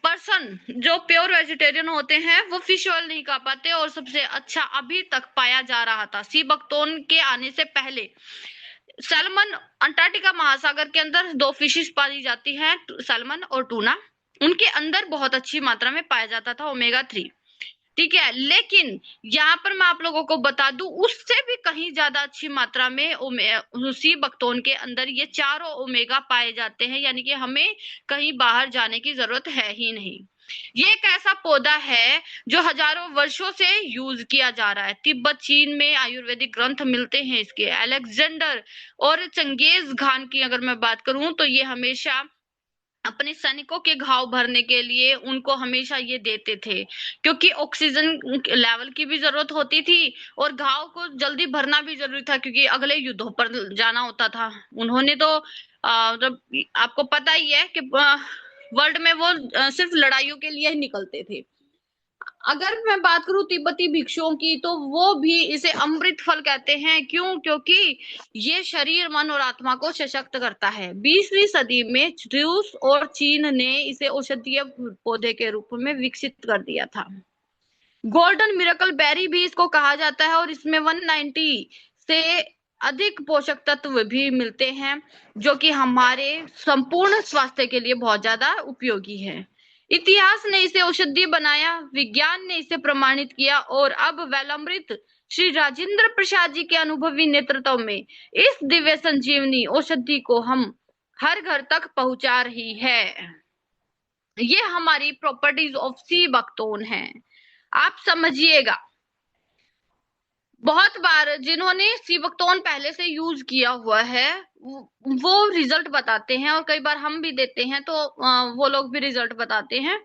Person जो pure vegetarian होते हैं वो फिश ऑयल नहीं खा पाते, और सबसे अच्छा अभी तक पाया जा रहा था सी बकथोर्न के आने से पहले सैल्मन, अंटार्कटिका महासागर के अंदर दो फिशेस पाई जाती हैं, सैल्मन और टूना। उनके अंदर बहुत अच्छी मात्रा में पाया जाता था ओमेगा 3, ठीक है। लेकिन यहाँ पर मैं आप लोगों को बता दूं, उससे भी कहीं ज्यादा अच्छी मात्रा में सी बकथोर्न के अंदर ये चारों ओमेगा पाए जाते हैं, यानी कि हमें कहीं बाहर जाने की जरूरत है ही नहीं। ये एक ऐसा पौधा है जो हजारों वर्षों से यूज किया जा रहा है। तिब्बत चीन में आयुर्वेदिक ग्रंथ मिलते हैं इसके। अलेक्जेंडर और चंगेज खान की अगर मैं बात करूं तो ये हमेशा अपने सैनिकों के घाव भरने के लिए उनको हमेशा ये देते थे, क्योंकि ऑक्सीजन लेवल की भी जरूरत होती थी और घाव को जल्दी भरना भी जरूरी था, क्योंकि अगले युद्धों पर जाना होता था। उन्होंने तो मतलब आपको पता ही है कि वर्ल्ड में वो सिर्फ लड़ाइयों के लिए ही निकलते थे। अगर मैं बात करूं तिब्बती भिक्षुओं की, तो वो भी इसे अमृत फल कहते हैं। क्यों? क्योंकि ये शरीर, मन और आत्मा को सशक्त करता है। 20वीं सदी में रूस और चीन ने इसे औषधीय पौधे के रूप में विकसित कर दिया था। गोल्डन मिरेकल बेरी भी इसको कहा जाता है, और इसमें 190 से अधिक पोषक तत्व भी मिलते हैं, जो कि हमारे संपूर्ण स्वास्थ्य के लिए बहुत ज्यादा उपयोगी है। इतिहास ने इसे औषधि बनाया, विज्ञान ने इसे प्रमाणित किया, और अब वेलामृत श्री राजेंद्र प्रसाद जी के अनुभवी नेतृत्व में इस दिव्य संजीवनी औषधि को हम हर घर तक पहुंचा रही है। ये हमारी प्रॉपर्टीज ऑफ सी बकथोर्न है, आप समझिएगा। बहुत बार जिन्होंने सी बकथोर्न पहले से यूज किया हुआ है वो रिजल्ट बताते हैं, और कई बार हम भी देते हैं तो वो लोग भी रिजल्ट बताते हैं।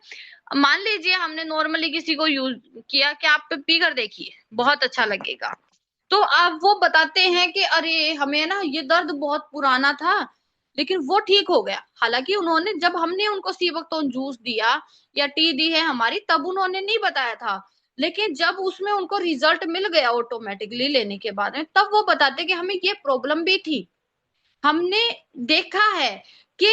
मान लीजिए हमने नॉर्मली किसी को यूज किया कि आप पी कर देखिए, बहुत अच्छा लगेगा, तो आप वो बताते हैं कि अरे हमें ना ये दर्द बहुत पुराना था लेकिन वो ठीक हो गया। हालांकि उन्होंने, जब हमने उनको सी बकथोर्न जूस दिया या टी दी है हमारी, तब उन्होंने नहीं बताया था, लेकिन जब उसमें उनको रिजल्ट मिल गया ऑटोमेटिकली लेने के बाद में, तब वो बताते कि हमें ये प्रॉब्लम भी थी। हमने देखा है कि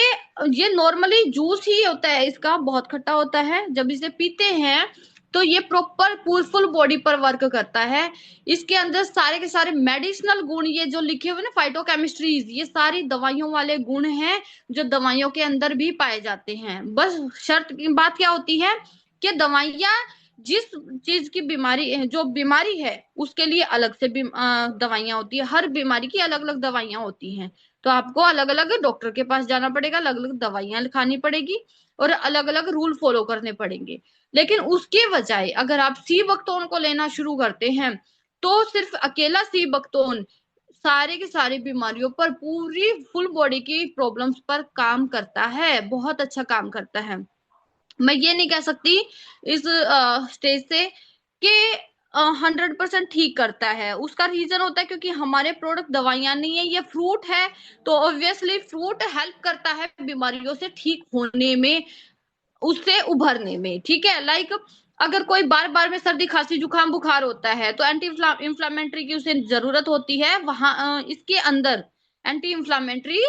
ये नॉर्मली जूस ही होता है, इसका बहुत खट्टा होता है, जब इसे पीते हैं तो ये प्रॉपर फुल बॉडी पर वर्क करता है। इसके अंदर सारे के सारे मेडिसिनल गुण, ये जो लिखे हुए ना फाइटोकेमिस्ट्रीज, ये सारी दवाइयों वाले गुण हैं जो दवाइयों के अंदर भी पाए जाते हैं। बस शर्त की बात क्या होती है कि दवाइयां जिस चीज की बीमारी, जो बीमारी है उसके लिए अलग से दवाइयां होती है। हर बीमारी की अलग अलग दवाइयां होती हैं, तो आपको अलग अलग डॉक्टर के पास जाना पड़ेगा, अलग अलग दवाइयां खानी पड़ेगी और अलग अलग रूल फॉलो करने पड़ेंगे। लेकिन उसके बजाय अगर आप सी बकथोर्न को लेना शुरू करते हैं तो सिर्फ अकेला सी बकथोर्न सारे के सारी बीमारियों पर, पूरी फुल बॉडी की प्रॉब्लम्स पर काम करता है, बहुत अच्छा काम करता है। मैं ये नहीं कह सकती इस स्टेज से कि 100% ठीक करता है। उसका रीजन होता है क्योंकि हमारे प्रोडक्ट दवाइयां नहीं है, ये फ्रूट है, तो ऑब्वियसली फ्रूट हेल्प करता है बीमारियों से ठीक होने में, उससे उभरने में, ठीक है। लाइक अगर कोई बार बार में सर्दी खांसी जुकाम बुखार होता है तो एंटी इंफ्लामेटरी की उसे जरूरत होती है। वहां इसके अंदर एंटी इंफ्लामेटरी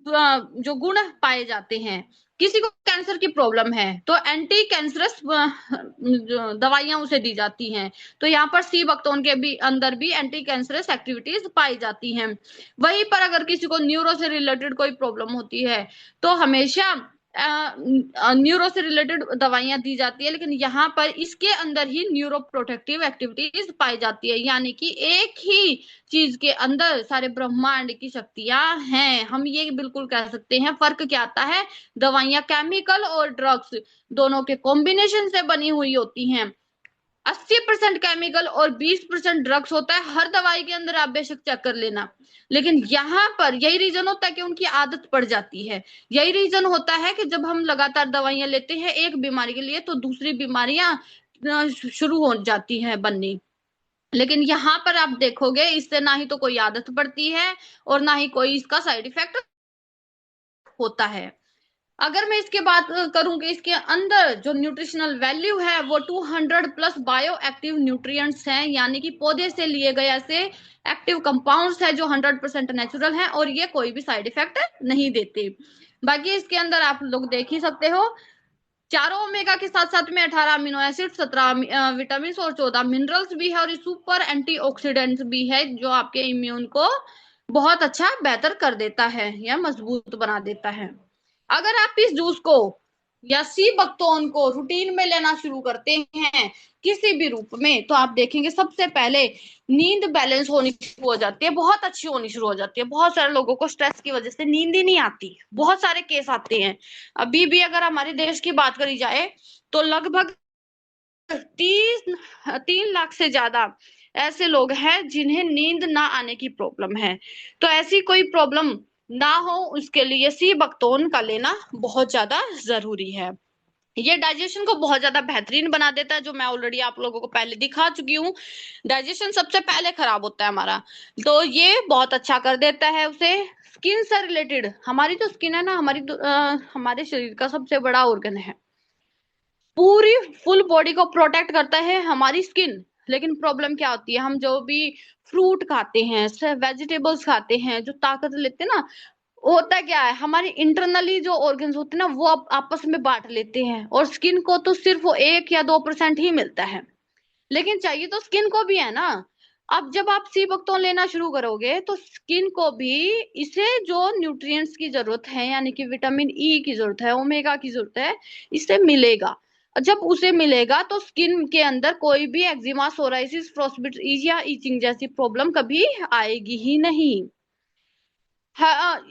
जो गुण पाए जाते हैं। किसी को कैंसर की प्रॉब्लम है तो एंटी कैंसरस दवाइयां उसे दी जाती हैं, तो यहाँ पर सी बकथोर्न के भी अंदर भी एंटी कैंसरस एक्टिविटीज पाई जाती हैं। वहीं पर अगर किसी को न्यूरो से रिलेटेड कोई प्रॉब्लम होती है तो हमेशा न्यूरो से रिलेटेड दवाइयां दी जाती है, लेकिन यहाँ पर इसके अंदर ही न्यूरो प्रोटेक्टिव एक्टिविटीज पाई जाती है, यानी कि एक ही चीज के अंदर सारे ब्रह्मांड की शक्तियां हैं। हम ये बिल्कुल कह सकते हैं। फर्क क्या आता है, दवाइयां केमिकल और ड्रग्स दोनों के कॉम्बिनेशन से बनी हुई होती हैं। 80% केमिकल और 20% ड्रग्स होता है हर दवाई के अंदर, आप बेशक चेक कर लेना। लेकिन यहाँ पर यही रीजन होता है कि उनकी आदत पड़ जाती है। यही रीजन होता है कि जब हम लगातार दवाइयां लेते हैं एक बीमारी के लिए तो दूसरी बीमारियां शुरू हो जाती है बननी। लेकिन यहाँ पर आप देखोगे इससे ना ही तो कोई आदत पड़ती है और ना ही कोई इसका साइड इफेक्ट होता है। अगर मैं इसके बात करूं कि इसके अंदर जो न्यूट्रिशनल वैल्यू है वो 200 प्लस बायो एक्टिव न्यूट्रिएंट्स हैं, यानी कि पौधे से लिए गए ऐसे एक्टिव कंपाउंड्स है जो 100% नेचुरल हैं और ये कोई भी साइड इफेक्ट नहीं देते। बाकी इसके अंदर आप लोग देख ही सकते हो चारों ओमेगा के साथ साथ में 18 अमीनो एसिड, 17 विटामिन और 14 मिनरल्स भी है, और ये सुपर एंटीऑक्सीडेंट्स भी है जो आपके इम्यून को बहुत अच्छा बेहतर कर देता है या मजबूत बना देता है। अगर आप इस जूस को या सी बकथोन को रूटीन में लेना शुरू करते हैं किसी भी रूप में, तो आप देखेंगे सबसे पहले नींद बैलेंस होनी शुरू हो जाती है, बहुत अच्छी होनी शुरू हो जाती है। बहुत सारे लोगों को स्ट्रेस की वजह से नींद ही नहीं आती, बहुत सारे केस आते हैं। अभी भी अगर हमारे देश की बात करी जाए तो लगभग 3 लाख से ज्यादा ऐसे लोग हैं जिन्हें नींद ना आने की प्रॉब्लम है। तो ऐसी कोई प्रॉब्लम ना हो उसके लिए सी बकथोन का लेना बहुत ज्यादा जरूरी है। ये डाइजेशन को बहुत ज्यादा बेहतरीन बना देता है, जो मैं ऑलरेडी आप लोगों को पहले दिखा चुकी हूँ। डाइजेशन सबसे पहले खराब होता है हमारा, तो ये बहुत अच्छा कर देता है उसे। स्किन से रिलेटेड, हमारी जो स्किन है ना, हमारे शरीर का सबसे बड़ा ऑर्गन है, पूरी फुल बॉडी को प्रोटेक्ट करता है हमारी स्किन। लेकिन प्रॉब्लम क्या होती है, हम जो भी फ्रूट खाते हैं, वेजिटेबल्स खाते हैं, जो ताकत लेते हैं ना, होता क्या है, हमारी इंटरनली जो ऑर्गन्स होते हैं ना वो आपस में बांट लेते हैं, और स्किन को तो सिर्फ वो 1 या 2% ही मिलता है, लेकिन चाहिए तो स्किन को भी है ना। अब जब आप सी बकथोन लेना शुरू करोगे तो स्किन को भी इसे जो न्यूट्रिएंट्स की जरूरत है, यानी कि विटामिन ई की जरूरत है, ओमेगा की जरूरत है, इससे मिलेगा। जब उसे मिलेगा तो स्किन के अंदर कोई भी एक्जिमा, सोराइसिस, फ्रॉस्टबिट या इचिंग जैसी प्रॉब्लम कभी आएगी ही नहीं। हाँ,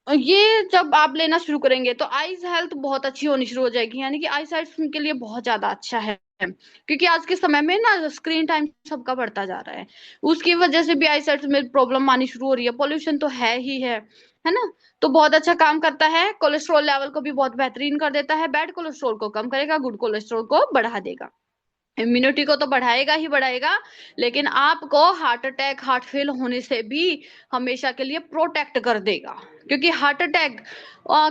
ये जब आप लेना शुरू करेंगे तो आईज हेल्थ बहुत अच्छी होनी शुरू हो जाएगी, यानी कि आई साइट के लिए बहुत ज्यादा अच्छा है। क्योंकि आज के समय में ना स्क्रीन टाइम सबका बढ़ता जा रहा है, उसकी वजह से भी आई साइट में प्रॉब्लम आनी शुरू हो रही है। पोल्यूशन तो है ना। तो बहुत अच्छा काम करता है, कोलेस्ट्रॉल लेवल को भी बहुत बेहतरीन कर देता है, बैड कोलेस्ट्रॉल को कम करेगा, गुड कोलेस्ट्रॉल को बढ़ा देगा। इम्यूनिटी को तो बढ़ाएगा ही बढ़ाएगा, लेकिन आपको हार्ट अटैक, हार्ट फेल होने से भी हमेशा के लिए प्रोटेक्ट कर देगा। क्योंकि हार्ट अटैक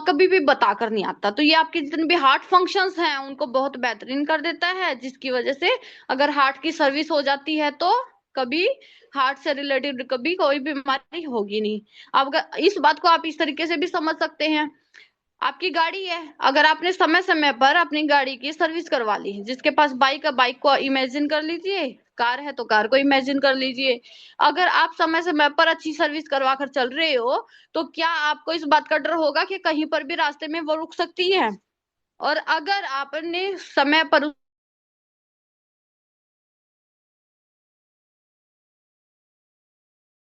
कभी भी बता कर नहीं आता, तो ये आपके जितने भी हार्ट फंक्शंस हैं उनको बहुत बेहतरीन कर देता है, जिसकी वजह से अगर हार्ट की सर्विस हो जाती है तो कभी हार्ट से रिलेटेड कभी कोई बीमारी होगी नहीं। अब अगर इस बात को आप इस तरीके से भी समझ सकते हैं, आपकी गाड़ी है, अगर आपने समय समय पर अपनी गाड़ी की सर्विस करवा ली, जिसके पास बाइक है बाइक को इमेजिन कर लीजिए, कार है तो कार को इमेजिन कर लीजिए। अगर आप समय समय पर अच्छी सर्विस करवा कर चल रहे हो तो क्या आपको इस बात का डर होगा कि कहीं पर भी रास्ते में वो रुक सकती है? और अगर आपने समय पर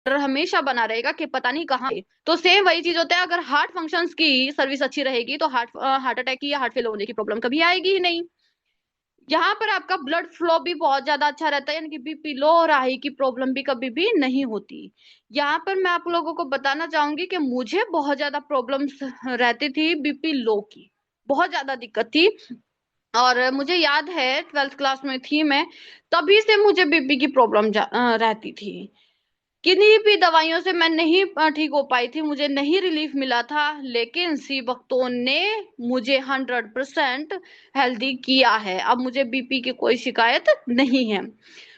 डर हमेशा बना रहेगा कि पता नहीं कहाँ है। तो सेम वही चीज होता है, अगर हार्ट फंक्शंस की सर्विस अच्छी रहेगी तो हार्ट अटैक की या हार्ट फेल होने की प्रॉब्लम कभी आएगी ही नहीं। यहाँ पर आपका ब्लड फ्लो भी बहुत ज्यादा अच्छा रहता है, यानी कि बीपी लो और हाई की प्रॉब्लम भी कभी भी नहीं होती। यहाँ पर मैं आप लोगों को बताना चाहूंगी कि मुझे बहुत ज्यादा प्रॉब्लम्स रहती थी बीपी लो की, बहुत ज्यादा दिक्कत थी। और मुझे याद है 12th क्लास में थी मैं, तभी से मुझे बीपी की प्रॉब्लम रहती थी। किन्हीं भी दवाइयों से मैं नहीं ठीक हो पाई थी, मुझे नहीं रिलीफ मिला था, लेकिन सी बख्तौन ने मुझे 100% हेल्दी किया है। अब मुझे बीपी की कोई शिकायत नहीं है।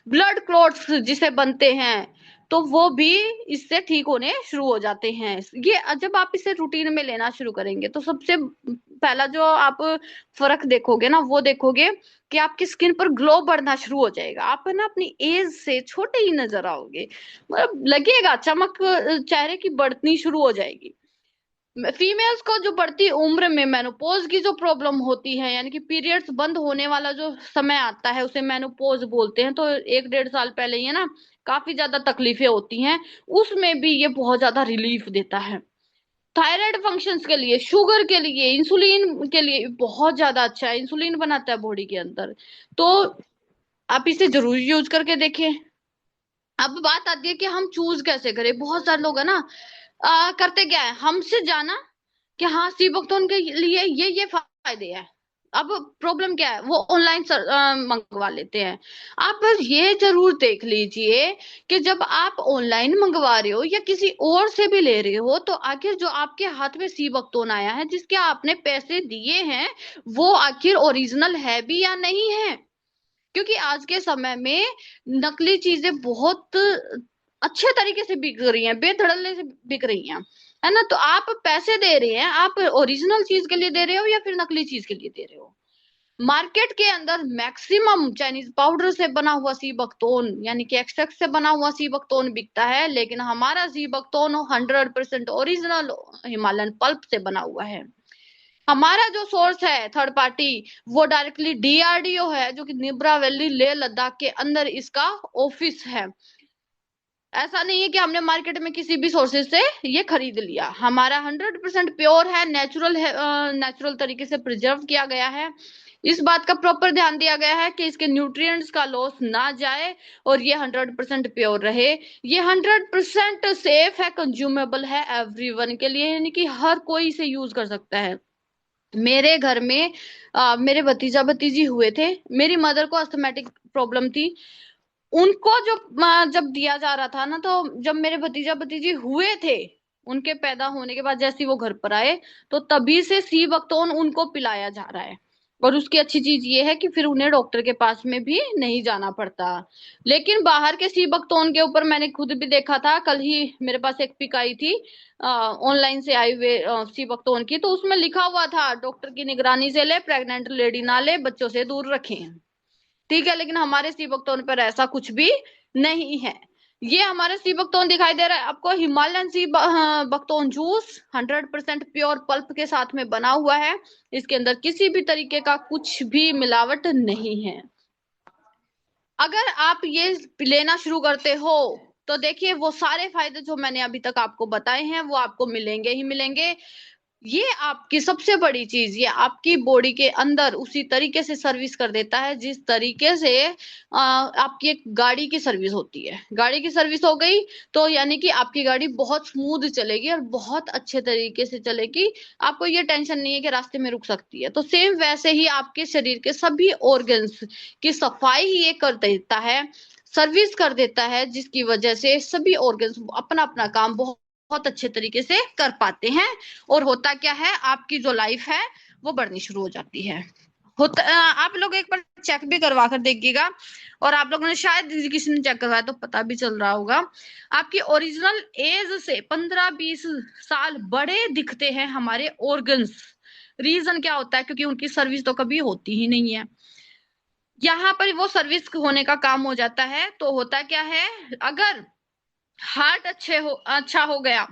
ब्लड क्लॉट्स जिसे बनते हैं तो वो भी इससे ठीक होने शुरू हो जाते हैं। ये जब आप इसे रूटीन में लेना शुरू करेंगे तो सबसे पहला जो आप फर्क देखोगे ना, वो देखोगे कि आपकी स्किन पर ग्लो बढ़ना शुरू हो जाएगा, आप है ना अपनी एज से छोटे ही नजर आओगे, मतलब लगेगा चमक चेहरे की बढ़नी शुरू हो जाएगी। फीमेल्स को जो बढ़ती उम्र में मेनोपॉज की जो प्रॉब्लम होती है, यानी कि पीरियड्स बंद होने वाला जो समय आता है उसे मेनोपॉज बोलते हैं, तो 1-1.5 साल पहले ही है ना काफी ज्यादा तकलीफें होती हैं, उसमें भी ये बहुत ज्यादा रिलीफ देता है। थायराइड फंक्शंस के लिए, शुगर के लिए, इंसुलिन के लिए बहुत ज्यादा अच्छा है, इंसुलिन बनाता है बॉडी के अंदर। तो आप इसे जरूर यूज करके देखें। अब बात आती है कि हम चूज कैसे करें। बहुत सारे लोग है ना करते क्या है, हमसे जाना कि हाँ सी बख्तौन के लिए ये फायदे हैं। अब प्रॉब्लम क्या है, वो ऑनलाइन मंगवा लेते हैं। आप बस ये जरूर देख लीजिए कि जब आप ऑनलाइन मंगवा रहे हो या किसी और से भी ले रहे हो, तो आखिर जो आपके हाथ में सी बख्तौन आया है जिसके आपने पैसे दिए हैं, वो आखिर ओरिजिनल है भी या नहीं है। क्योंकि आज के समय में नकली चीजें बहुत अच्छे तरीके से बिक रही हैं, बेधड़ल्ले से बिक रही हैं। है ना। तो आप पैसे दे रहे हैं, आप ओरिजिनल चीज के लिए दे रहे हो या फिर नकली चीज के लिए दे रहे हो। मार्केट के अंदर मैक्सिमम चाइनीज पाउडर से बना हुआ सीबकतोन यानी कि एक्सट्रैक्ट से बना हुआ सीबकतोन बिकता है, लेकिन हमारा सीबकतोन 100% ओरिजिनल हिमालयन पल्प से बना हुआ है। हमारा जो सोर्स है थर्ड पार्टी, वो डायरेक्टली डीआरडीओ है, जो कि नुब्रा वैली लेह लद्दाख के अंदर इसका ऑफिस है। ऐसा नहीं है कि हमने मार्केट में किसी भी सोर्सेज से ये खरीद लिया। हमारा 100% प्योर है, नेचुरल है, नेचुरल तरीके से प्रिजर्व किया गया है। इस बात का प्रॉपर ध्यान दिया गया है कि इसके न्यूट्रिएंट्स का लॉस ना जाए और ये 100% प्योर रहे। ये 100% सेफ है, कंज्यूमेबल है एवरीवन के लिए, यानी कि हर कोई इसे यूज कर सकता है। मेरे घर में मेरे भतीजा भतीजी हुए थे। मेरी मदर को अस्थमेटिक प्रॉब्लम थी। उनको जो जब दिया जा रहा था ना, तो जब मेरे भतीजा भतीजी हुए थे, उनके पैदा होने के बाद जैसे ही वो घर पर आए, तो तभी से सी बकतौन उनको पिलाया जा रहा है। और उसकी अच्छी चीज ये है कि फिर उन्हें डॉक्टर के पास में भी नहीं जाना पड़ता। लेकिन बाहर के सी बकतौन के ऊपर मैंने खुद भी देखा था, कल ही मेरे पास एक पिक आई थी ऑनलाइन से आई हुए सी बकतौन की, तो उसमें लिखा हुआ था डॉक्टर की निगरानी से ले, प्रेग्नेंट लेडी ना ले, बच्चों से दूर रखें। ठीक है, लेकिन हमारे सी बकतौन पर ऐसा कुछ भी नहीं है। ये हमारे सी बकतौन दिखाई दे रहा है आपको, हिमालयन बकतौन जूस 100% प्योर पल्प के साथ में बना हुआ है। इसके अंदर किसी भी तरीके का कुछ भी मिलावट नहीं है। अगर आप ये लेना शुरू करते हो, तो देखिए वो सारे फायदे जो मैंने अभी तक आपको बताए हैं वो आपको मिलेंगे ही मिलेंगे। ये आपकी सबसे बड़ी चीज, ये आपकी बॉडी के अंदर उसी तरीके से सर्विस कर देता है जिस तरीके से आपकी एक गाड़ी की सर्विस होती है। गाड़ी की सर्विस हो गई तो यानी कि आपकी गाड़ी बहुत स्मूथ चलेगी और बहुत अच्छे तरीके से चलेगी। आपको ये टेंशन नहीं है कि रास्ते में रुक सकती है। तो सेम वैसे ही आपके शरीर के सभी ऑर्गन्स की सफाई ही ये कर देता है, सर्विस कर देता है, जिसकी वजह से सभी ऑर्गन्स अपना अपना काम बहुत बहुत अच्छे तरीके से कर पाते हैं। और होता क्या है, आपकी जो लाइफ है वो बढ़नी शुरू हो जाती है। होता आप लोग एक बार चेक भी करवा कर देखिएगा, और आप लोगों ने शायद किसी ने चेक करवाया तो पता भी चल रहा होगा, आपकी ओरिजिनल एज से 15-20 साल बड़े दिखते हैं हमारे ऑर्गन्स। रीजन क्या होता है, क्योंकि उनकी सर्विस तो कभी होती ही नहीं है। यहाँ पर वो सर्विस होने का काम हो जाता है। तो होता क्या है, अगर हार्ट अच्छा हो गया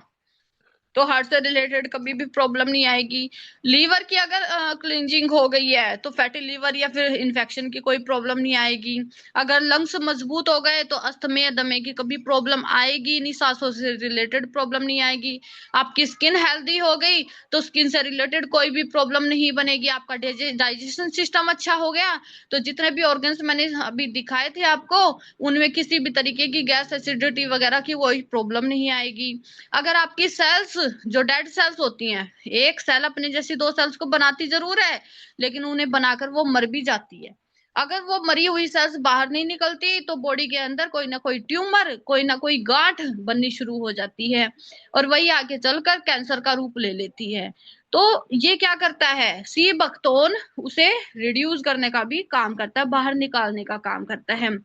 तो हार्ट से रिलेटेड कभी भी प्रॉब्लम नहीं आएगी। लीवर की अगर क्लिंजिंग हो गई है तो फैटी लीवर या फिर इन्फेक्शन की कोई प्रॉब्लम नहीं आएगी। अगर लंग्स मजबूत हो गए तो अस्थमे दमे की कभी प्रॉब्लम आएगी नहीं, सांसों से रिलेटेड प्रॉब्लम नहीं आएगी। आपकी स्किन हेल्दी हो गई तो स्किन से रिलेटेड कोई भी प्रॉब्लम नहीं बनेगी। आपका डाइजेशन सिस्टम अच्छा हो गया तो जितने भी ऑर्गन्स मैंने अभी दिखाए थे आपको, उनमें किसी भी तरीके की गैस एसिडिटी वगैरह की कोई प्रॉब्लम नहीं आएगी। अगर आपकी सेल्स जो डेड सेल्स होती हैं, एक सेल अपने जैसी दो सेल्स को बनाती जरूर है लेकिन उन्हें बनाकर वो मर भी जाती है। अगर वो मरी हुई सेल्स बाहर नहीं निकलती तो बॉडी के अंदर कोई ना कोई ट्यूमर, कोई ना कोई गांठ बननी शुरू हो जाती है और वही आगे चलकर कैंसर का रूप ले लेती है। तो ये क्या करता है, सी बकतौन उसे रिड्यूस करने का भी काम करता है, बाहर निकालने का काम करता है।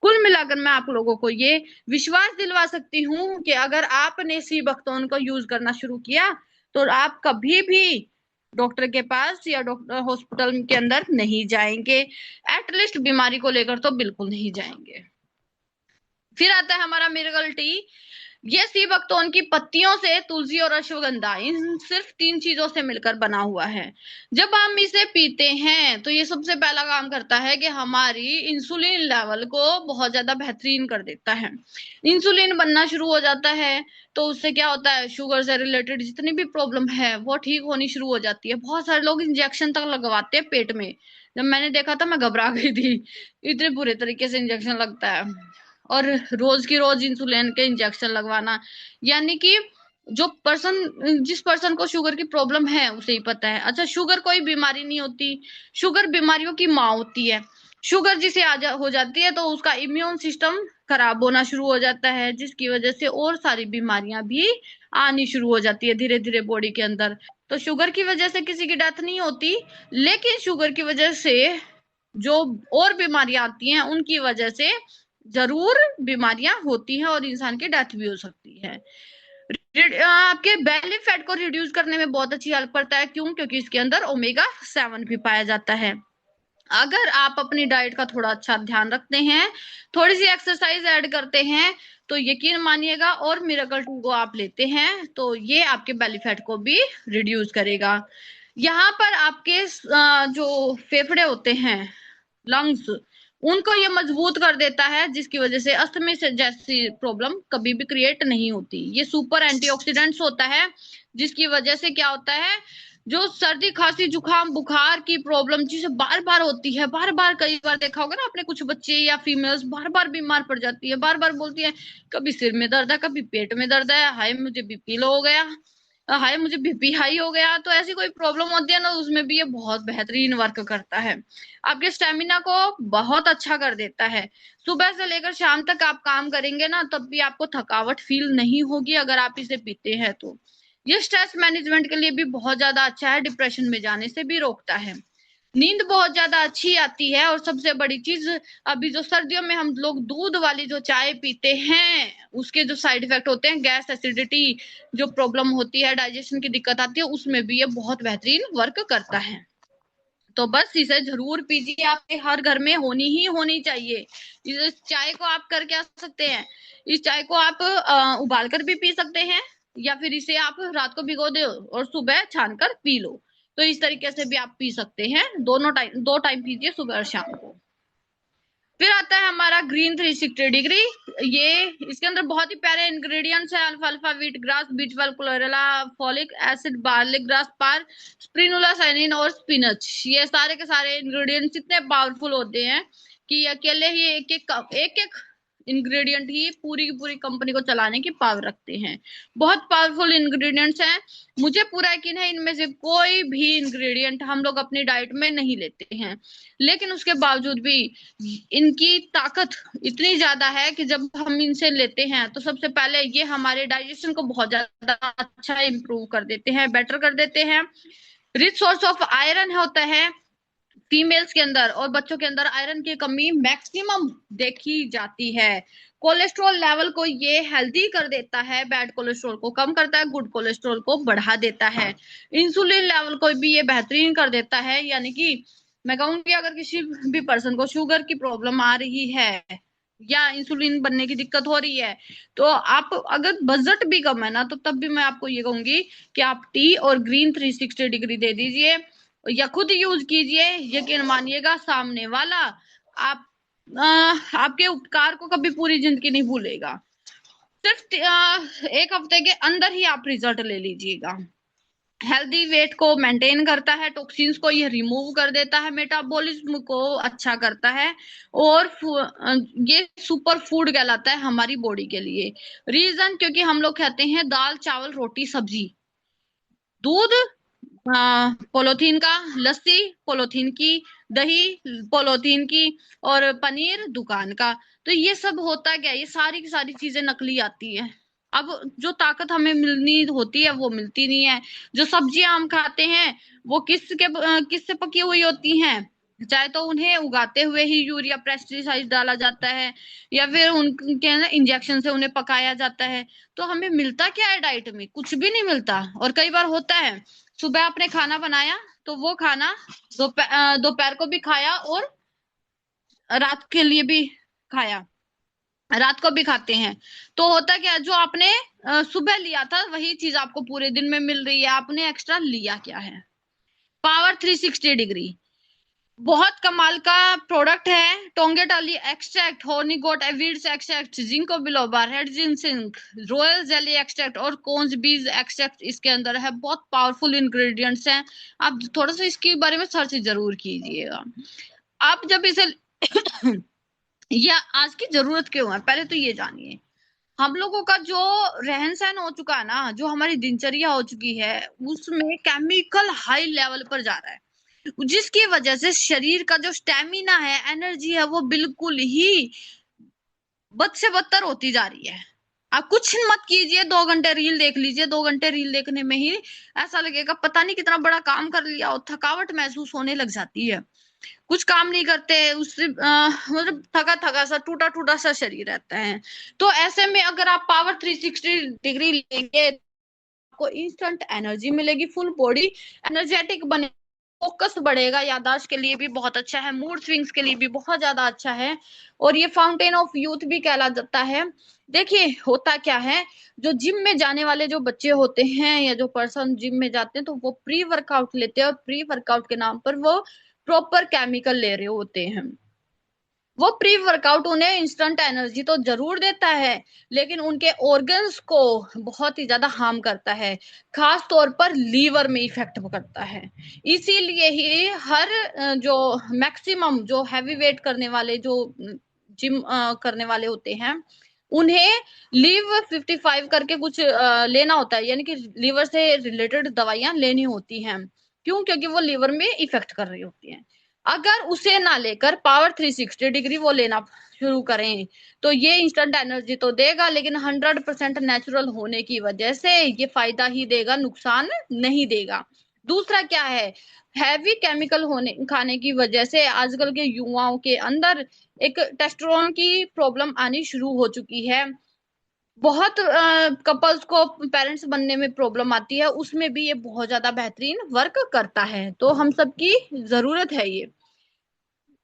कुल मिलाकर मैं आप लोगों को ये विश्वास दिलवा सकती हूँ कि अगर आपने सी बकतौन को यूज करना शुरू किया तो आप कभी भी डॉक्टर के पास या डॉक्टर हॉस्पिटल के अंदर नहीं जाएंगे। एटलीस्ट बीमारी को लेकर तो बिल्कुल नहीं जाएंगे। फिर आता है हमारा मिरेकल टी। ये सी बकतौन की पत्तियों से, तुलसी और अश्वगंधा, इन सिर्फ 3 चीजों से मिलकर बना हुआ है। जब हम इसे पीते हैं तो ये सबसे पहला काम करता है कि हमारी इंसुलिन लेवल को बहुत ज्यादा बेहतरीन कर देता है। इंसुलिन बनना शुरू हो जाता है तो उससे क्या होता है, शुगर से रिलेटेड जितनी भी प्रॉब्लम है वो ठीक होनी शुरू हो जाती है। बहुत सारे लोग इंजेक्शन तक लगवाते हैं पेट में। जब मैंने देखा था मैं घबरा गई थी, इतने बुरे तरीके से इंजेक्शन लगता है। और रोज की रोज इंसुलिन के इंजेक्शन लगवाना, यानी कि जो पर्सन, जिस पर्सन को शुगर की प्रॉब्लम है उसे ही पता है। अच्छा, शुगर कोई बीमारी नहीं होती, शुगर बीमारियों की माँ होती है। शुगर जिसे हो जाती है तो उसका इम्यून सिस्टम खराब होना शुरू हो जाता है, जिसकी वजह से और सारी बीमारियां भी आनी शुरू हो जाती है धीरे धीरे बॉडी के अंदर। तो शुगर की वजह से किसी की डेथ नहीं होती, लेकिन शुगर की वजह से जो और बीमारियां आती हैं उनकी वजह से जरूर बीमारियां होती हैं और इंसान की डेथ भी हो सकती है। आपके बेली फैट को रिड्यूस करने में बहुत अच्छी हेल्प करता है। क्यों? क्योंकि इसके अंदर ओमेगा 7 भी पाया जाता है। अगर आप अपनी डाइट का थोड़ा अच्छा ध्यान रखते हैं, थोड़ी सी एक्सरसाइज ऐड करते हैं, तो यकीन मानिएगा, और मिरेकल 2 को आप लेते हैं तो ये आपके बेली फैट को भी रिड्यूस करेगा। यहाँ पर आपके जो फेफड़े होते हैं, लंग्स, उनको ये मजबूत कर देता है, जिसकी वजह से अस्थमा से जैसी प्रॉब्लम कभी भी क्रिएट नहीं होती। ये सुपर एंटीऑक्सीडेंट्स होता है, जिसकी वजह से क्या होता है, जो सर्दी खांसी जुकाम बुखार की प्रॉब्लम जिसे बार बार होती है, बार बार, कई बार देखा होगा ना आपने, कुछ बच्चे या फीमेल्स बार बार बीमार पड़ जाती है, बार बार बोलती है कभी सिर में दर्द है, कभी पेट में दर्द है, हाय मुझे बीपी लो हो गया, हाय मुझे बीपी हाई हो गया। तो ऐसी कोई प्रॉब्लम होती है ना, उसमें भी ये बहुत बेहतरीन वर्क करता है, आपके स्टेमिना को बहुत अच्छा कर देता है। सुबह से लेकर शाम तक आप काम करेंगे ना, तब भी आपको थकावट फील नहीं होगी अगर आप इसे पीते हैं तो। ये स्ट्रेस मैनेजमेंट के लिए भी बहुत ज्यादा अच्छा है, डिप्रेशन में जाने से भी रोकता है, नींद बहुत ज्यादा अच्छी आती है। और सबसे बड़ी चीज, अभी जो सर्दियों में हम लोग दूध वाली जो चाय पीते हैं, उसके जो साइड इफेक्ट होते हैं, गैस एसिडिटी जो प्रॉब्लम होती है, डाइजेशन की दिक्कत आती है, उसमें भी ये बहुत बेहतरीन वर्क करता है। तो बस इसे जरूर पीजिए, आपके हर घर में होनी ही होनी चाहिए। इस चाय को आप कर क्या सकते हैं, इस चाय को आप उबाल कर भी पी सकते हैं, या फिर इसे आप रात को भिगो दो और सुबह छान कर पी लो। तो इस तरीके से भी आप पी सकते हैं, दोनों टाइम, 2 टाइम पीजिए, सुबह और शाम को। फिर आता है हमारा ग्रीन 360 डिग्री। ये इसके अंदर बहुत ही प्यारे इंग्रेडिएंट्स है, अल्फा अल्फा wheat grass, B12, chlorella, folic acid, barley grass पार, स्प्रिनुला साइनिन और स्पिनच। ये सारे के सारे इंग्रेडिएंट्स इतने पावरफुल होते हैं कि अकेले ही एक इंग्रेडिएंट ही पूरी की पूरी कंपनी को चलाने की पावर रखते हैं। बहुत पावरफुल इंग्रेडिएंट्स हैं। मुझे पूरा यकीन है इनमें से कोई भी इंग्रेडिएंट हम लोग अपनी डाइट में नहीं लेते हैं, लेकिन उसके बावजूद भी इनकी ताकत इतनी ज्यादा है कि जब हम इनसे लेते हैं तो सबसे पहले ये हमारे डाइजेशन को बहुत ज्यादा अच्छा इंप्रूव कर देते हैं, बेटर कर देते हैं। रिच सोर्स ऑफ आयरन होता है फीमेल्स के अंदर, और बच्चों के अंदर आयरन की कमी मैक्सिमम देखी जाती है। कोलेस्ट्रॉल लेवल को ये हेल्दी कर देता है, बैड कोलेस्ट्रॉल को कम करता है, गुड कोलेस्ट्रॉल को बढ़ा देता है। इंसुलिन लेवल को भी ये बेहतरीन कर देता है, यानी कि मैं कहूंगी अगर किसी भी पर्सन को शुगर की प्रॉब्लम आ रही है या इंसुलिन बनने की दिक्कत हो रही है, तो आप अगर बजट भी कम है ना, तो तब भी मैं आपको ये कहूंगी कि आप टी और ग्रीन 360 डिग्री दे दीजिए या खुद यूज कीजिए। यकीन मानिएगा सामने वाला आप आपके उपकार को कभी पूरी जिंदगी नहीं भूलेगा। सिर्फ 1 हफ्ते के अंदर ही आप रिजल्ट ले लीजिएगा। हेल्दी वेट को मेंटेन करता है, टॉक्सिन्स को ये रिमूव कर देता है, मेटाबॉलिज्म को अच्छा करता है, और ये सुपर फूड कहलाता है हमारी बॉडी के लिए। रीजन, क्योंकि हम लोग खाते हैं दाल चावल रोटी सब्जी, दूध पोलोथीन का, लस्सी पोलोथीन की, दही पोलोथीन की, और पनीर दुकान का। तो ये सब होता क्या, ये सारी की सारी चीजें नकली आती है। अब जो ताकत हमें मिलनी होती है वो मिलती नहीं है। जो सब्जियां हम खाते हैं वो किससे पकी हुई होती हैं, चाहे तो उन्हें उगाते हुए ही यूरिया पेस्टिसाइड डाला जाता है, या फिर उनके इंजेक्शन से उन्हें पकाया जाता है। तो हमें मिलता क्या है डाइट में, कुछ भी नहीं मिलता। और कई बार होता है सुबह आपने खाना बनाया तो वो खाना दोपहर को भी खाया और रात के लिए भी खाया, रात को भी खाते हैं। तो होता क्या, जो आपने सुबह लिया था वही चीज आपको पूरे दिन में मिल रही है, आपने एक्स्ट्रा लिया क्या है। पावर 360 डिग्री बहुत कमाल का प्रोडक्ट है। Tongkat ali extract, horny goat weeds extract, ginkgo biloba, red ginseng, royal jelly extract और कोन्स बीज एक्सट्रैक्ट इसके अंदर है। बहुत पावरफुल इंग्रेडिएंट्स हैं, आप थोड़ा सा इसके बारे में सर्च जरूर कीजिएगा। आप जब इसे या आज की जरूरत क्यों है, पहले तो ये जानिए। हम लोगों का जो रहन सहन हो चुका है ना, जो हमारी दिनचर्या हो चुकी है, उसमें केमिकल हाई लेवल पर जा रहा है, जिसकी वजह से शरीर का जो स्टेमिना है, एनर्जी है, वो बिल्कुल ही बद से बदतर होती जा रही है। आप कुछ मत कीजिए, 2 घंटे रील देख लीजिए, 2 घंटे रील देखने में ही ऐसा लगेगा पता नहीं कितना बड़ा काम कर लिया, और थकावट महसूस होने लग जाती है। कुछ काम नहीं करते, उससे मतलब थका थका सा, टूटा टूटा सा शरीर रहता है। तो ऐसे में अगर आप पावर 360 डिग्री लेंगे आपको इंस्टेंट एनर्जी मिलेगी, फुल बॉडी एनर्जेटिक बने, फोकस बढ़ेगा, याददाश्त के लिए भी बहुत अच्छा है, मूड स्विंग्स के लिए भी बहुत ज्यादा अच्छा है, और ये फाउंटेन ऑफ यूथ भी कहला जाता है। देखिए होता क्या है, जो जिम में जाने वाले जो बच्चे होते हैं या जो पर्सन जिम में जाते हैं, तो वो प्री वर्कआउट लेते हैं, और प्री वर्कआउट के नाम पर वो प्रॉपर केमिकल ले रहे होते हैं। वो प्री वर्कआउट उन्हें इंस्टेंट एनर्जी तो जरूर देता है, लेकिन उनके ऑर्गन्स को बहुत ही ज्यादा हार्म करता है, खास तौर पर लीवर में इफेक्ट करता है। इसीलिए ही हर जो मैक्सिमम जो हैवी वेट करने वाले जो जिम करने वाले होते हैं, उन्हें लीव 55 करके कुछ लेना होता है, यानी कि लीवर से रिलेटेड दवाइयां लेनी होती हैं। क्यों? क्योंकि वो लीवर में इफेक्ट कर रही होती हैं। अगर उसे ना लेकर पावर 360 डिग्री वो लेना शुरू करें, तो ये इंस्टेंट एनर्जी तो देगा, लेकिन 100% नेचुरल होने की वजह से ये फायदा ही देगा, नुकसान नहीं देगा। दूसरा क्या है, हैवी केमिकल होने खाने की वजह से आजकल के युवाओं के अंदर एक टेस्टोस्टेरोन की प्रॉब्लम आनी शुरू हो चुकी है। बहुत कपल्स को पेरेंट्स बनने में प्रॉब्लम आती है, उसमें भी ये बहुत ज्यादा बेहतरीन वर्क करता है, तो हम सबकी जरूरत है ये।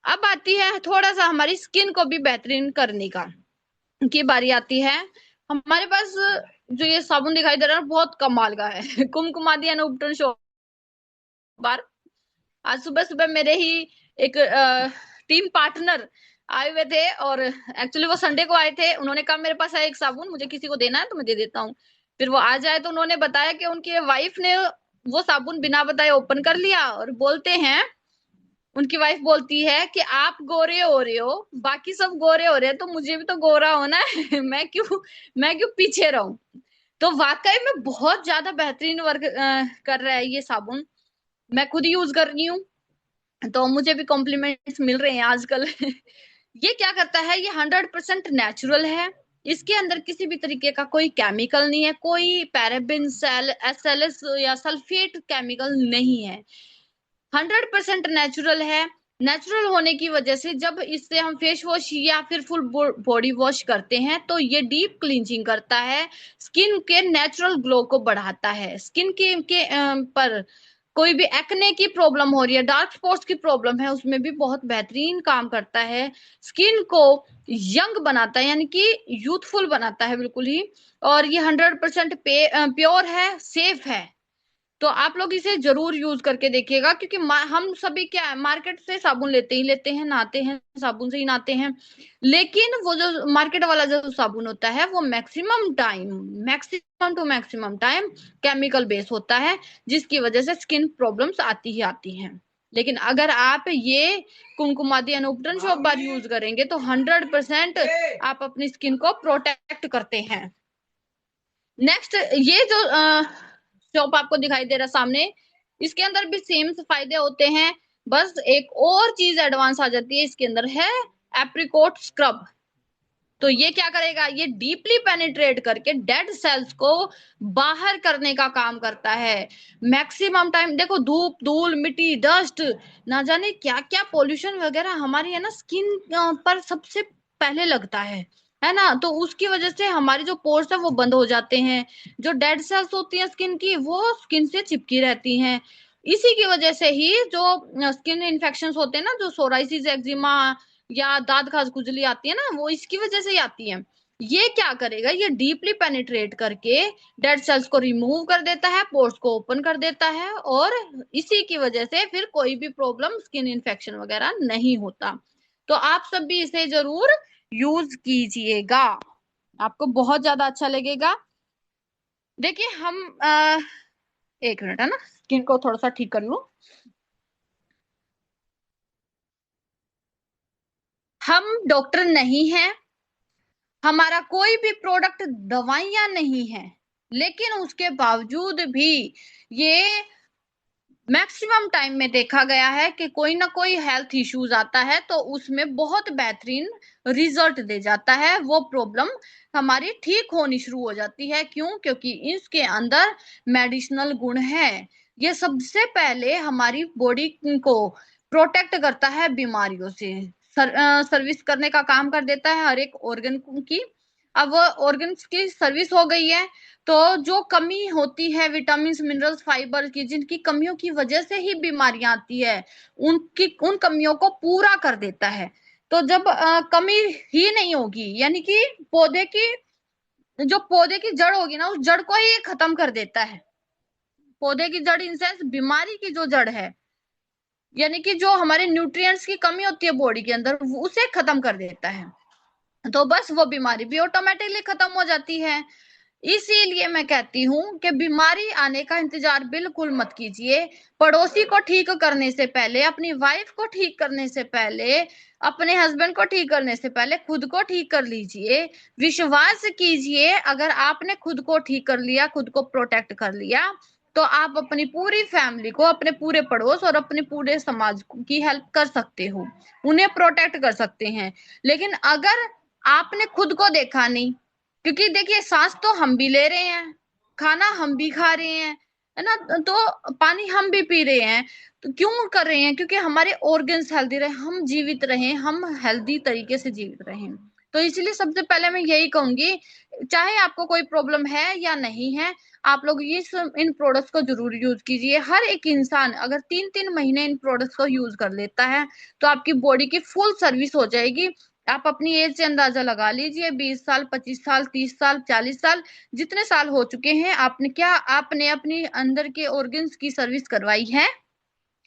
अब आती है थोड़ा सा हमारी स्किन को भी बेहतरीन करने का की बारी आती है। हमारे पास जो ये साबुन दिखाई दे रहा है बहुत कमाल का है कुमकुमादी अनूपटन शो बार। आज सुबह सुबह मेरे ही एक टीम पार्टनर आए हुए थे, और एक्चुअली वो संडे को आए थे। उन्होंने कहा मेरे पास है एक साबुन, मुझे किसी को देना है तो मैं दे देता हूँ। फिर वो आ जाए तो उन्होंने बताया कि उनकी वाइफ ने वो साबुन बिना बताए ओपन कर लिया, और बोलते हैं, उनकी वाइफ बोलती है कि आप गोरे हो रहे हो, बाकी सब गोरे हो रहे हैं, तो मुझे भी तो गोरा होना है मैं क्यों पीछे रहूं। तो वाकई में बहुत ज्यादा बेहतरीन वर्क कर रहा है ये साबुन। मैं खुद यूज कर रही हूँ, तो मुझे भी कॉम्प्लीमेंट्स मिल रहे हैं आजकल ये क्या करता है, ये 100% नेचुरल है। इसके अंदर किसी भी तरीके का कोई केमिकल नहीं है, कोई पैराबिन सेल एसएलएस या सल्फेट केमिकल नहीं है, 100% नेचुरल है। नेचुरल होने की वजह से जब इससे हम फेस वॉश या फिर फुल बॉडी वॉश करते हैं, तो ये डीप क्लींजिंग करता है, स्किन के नेचुरल ग्लो को बढ़ाता है। स्किन के पर कोई भी एक्ने की प्रॉब्लम हो रही है, डार्क स्पॉट्स की प्रॉब्लम है, उसमें भी बहुत बेहतरीन काम करता है। स्किन को यंग बनाता है, यानी कि यूथफुल बनाता है बिल्कुल ही। और ये 100% प्योर है, सेफ है। तो आप लोग इसे जरूर यूज करके देखिएगा, क्योंकि हम सभी क्या है, मार्केट से साबुन लेते ही लेते हैं, नहाते हैं साबुन से ही नहाते हैं, लेकिन वो जो मार्केट वाला जो साबुन होता है वो maximum to maximum time chemical base होता है, जिसकी वजह से स्किन प्रॉब्लम्स आती ही आती हैं। लेकिन अगर आप ये कुमकुमादी अनूपटन शॉप बार यूज करेंगे, तो 100% आप अपनी स्किन को प्रोटेक्ट करते हैं। नेक्स्ट, ये जो शॉप आपको दिखाई दे रहा सामने, इसके अंदर भी सेम फायदे होते हैं, बस एक और चीज एडवांस आ जाती है इसके अंदर, है एप्रिकॉट स्क्रब। तो ये क्या करेगा, ये डीपली पेनिट्रेट करके डेड सेल्स को बाहर करने का काम करता है। मैक्सिमम टाइम देखो, धूप धूल मिट्टी डस्ट, ना जाने क्या क्या पोल्यूशन वगैरह हमारी है ना स्किन पर सबसे पहले लगता है ना, तो उसकी वजह से हमारी जो पोर्स है वो बंद हो जाते हैं, जो डेड सेल्स होती हैं स्किन की वो स्किन से चिपकी रहती हैं। इसी की वजह से ही जो स्किन इन्फेक्शंस होते हैं ना, जो सोराइसिस एक्जिमा या दांत खाज खुजली आती है ना, वो इसकी वजह से ही आती है। ये क्या करेगा, ये डीपली पेनिट्रेट करके डेड सेल्स को रिमूव कर देता है, पोर्स को ओपन कर देता है, और इसी की वजह से फिर कोई भी प्रॉब्लम स्किन इन्फेक्शन वगैरह नहीं होता। तो आप सब भी इसे जरूर यूज कीजिएगा, आपको बहुत ज्यादा अच्छा लगेगा। देखिए हम एक मिनट है ना, स्किन को थोड़ा सा ठीक कर लूं। हम डॉक्टर नहीं हैं, हमारा कोई भी प्रोडक्ट दवाइयां नहीं है, लेकिन उसके बावजूद भी ये मैक्सिमम टाइम में देखा गया है कि कोई ना कोई हेल्थ इश्यूज आता है, तो उसमें बहुत बेहतरीन रिजल्ट दे जाता है, वो प्रॉब्लम हमारी ठीक होनी शुरू हो जाती है। क्यों? क्योंकि इसके अंदर मेडिसिनल गुण है। ये सबसे पहले हमारी बॉडी को प्रोटेक्ट करता है बीमारियों से, सर्विस करने का काम कर देता है हर एक ऑर्गन की। अब ऑर्गन्स की सर्विस हो गई है, तो जो कमी होती है विटामिन मिनरल्स फाइबर की, जिनकी कमियों की वजह से ही बीमारियां आती है, उन कमियों को पूरा कर देता है। तो जब कमी ही नहीं होगी, यानी कि पौधे की जो पौधे की जड़ होगी ना, उस जड़ को ही ये खत्म कर देता है। पौधे की जड़ इन सेंस बीमारी की जो जड़ है, यानी कि जो हमारे न्यूट्रिएंट्स की कमी होती है बॉडी के अंदर, उसे खत्म कर देता है। तो बस वो बीमारी भी ऑटोमेटिकली खत्म हो जाती है। इसीलिए मैं कहती हूँ कि बीमारी आने का इंतजार बिल्कुल मत कीजिए। पड़ोसी को ठीक करने से पहले, अपनी वाइफ को ठीक करने से पहले, अपने हस्बैंड को ठीक करने से पहले खुद को ठीक कर लीजिए। विश्वास कीजिए, अगर आपने खुद को ठीक कर लिया, खुद को प्रोटेक्ट कर लिया, तो आप अपनी पूरी फैमिली को, अपने पूरे पड़ोस और अपने पूरे समाज की हेल्प कर सकते हो, उन्हें प्रोटेक्ट कर सकते हैं। लेकिन अगर आपने खुद को देखा नहीं, क्योंकि देखिए सांस तो हम भी ले रहे हैं, खाना हम भी खा रहे हैं, है ना, तो पानी हम भी पी रहे हैं, तो क्यों कर रहे हैं? क्योंकि हमारे ऑर्गन्स हेल्दी रहे, हम जीवित रहें, हम हेल्दी तरीके से जीवित रहें। तो इसलिए सबसे पहले मैं यही कहूंगी, चाहे आपको कोई प्रॉब्लम है या नहीं है, आप लोग इन प्रोडक्ट्स को जरूर यूज कीजिए। हर एक इंसान अगर 3-3 महीने इन प्रोडक्ट्स को यूज कर लेता है, तो आपकी बॉडी की फुल सर्विस हो जाएगी। आप अपनी एज से अंदाजा लगा लीजिए, 20 साल, 25 साल, 30 साल, 40 साल, जितने साल हो चुके हैं, आपने अपनी अंदर के ऑर्गन्स की सर्विस करवाई है?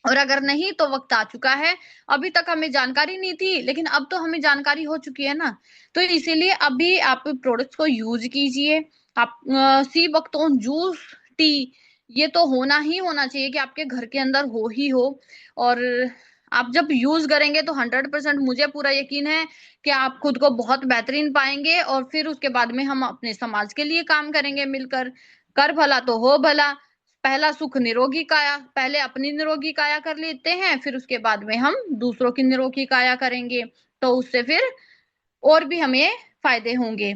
और अगर नहीं, तो वक्त आ चुका है। अभी तक हमें जानकारी नहीं थी, लेकिन अब तो हमें जानकारी हो चुकी है ना। तो इसीलिए अभी आप प्रोडक्ट्स को यूज कीजिए। आप सी बकथोर्न जूस, टी, ये तो होना ही होना चाहिए कि आपके घर के अंदर हो ही हो। और आप जब यूज करेंगे तो 100% मुझे पूरा यकीन है कि आप खुद को बहुत बेहतरीन पाएंगे। और फिर उसके बाद में हम अपने समाज के लिए काम करेंगे मिलकर। कर भला तो हो भला। पहला सुख निरोगी काया, पहले अपनी निरोगी काया कर लेते हैं, फिर उसके बाद में हम दूसरों की निरोगी काया करेंगे, तो उससे फिर और भी हमें फायदे होंगे।